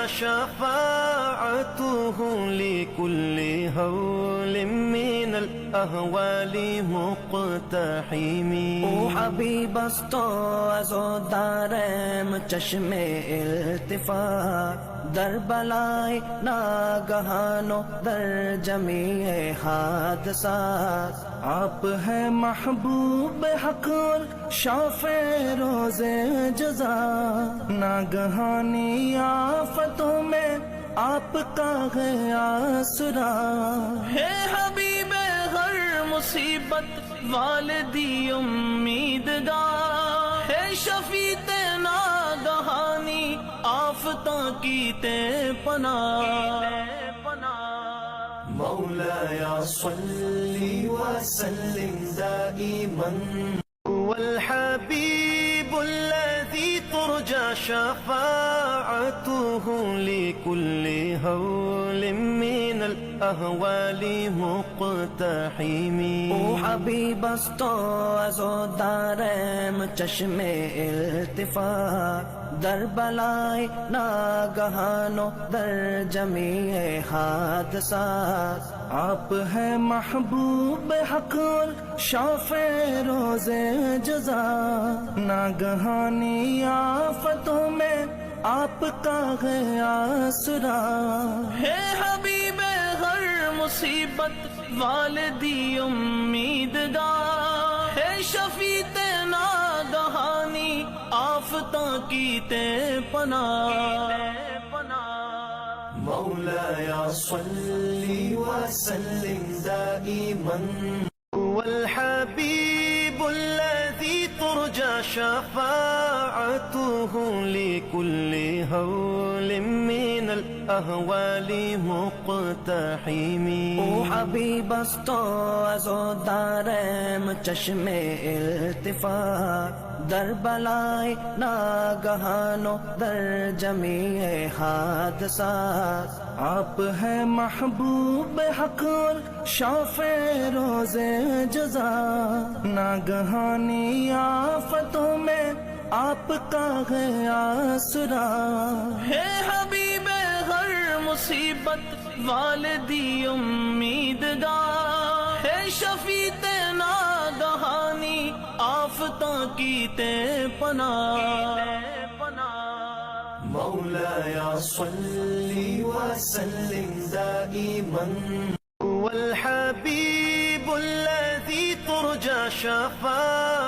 شفاعته لكل هول من الأهوال مقتحم. او حبیب است و عزادارم چشم التفات در بلای ناگہان و در جمیع حادثات. آپ ہیں محبوب حق اور شافع روز جزا، ناگہانی آفتوں میں آپ کا ہے آسرا. ہے حبیب ہر مصیبت والدی امیدگار، ہے شفیع ناگہانی آفتوں کی تے پناہ. مولاي صل وسلم دائما. هو الحبيب الذي ترجى شفاعته لكل هول من الأهوال مقتحم. او حبیب است و عزادارم چشم التفات در بلای ناگہان و در جمیع حادثات. آپ ہیں محبوب حق اور شافع روز جزا، ناگہانی آفتوں میں آپ کا ہے آسرا. ہے حبیب ہر مصیبت والدی امیدگار، ہے شفیع ناگہانی آفتوں کی تے پناہ. مولاي صل وسلم دائما. هو الحبيب الذي ترجى شفاعته لكل هول من الأهوال مقتحم. او حبیب است و عزادارم چشم التفات در بلای ناگہان و در جمیع حادثات. آپ ہیں محبوب حق اور شافع روز جزا، ناگہانی آفتوں میں آپ کا ہے آسرا. ہے حبیب ہر مصیبت والدی امیدگار، ہے شفیع ناگہانی آفتوں کی تے پناہ. مولاي صل وسلم دائما. هو الحبيب الذي ترجى شفاعته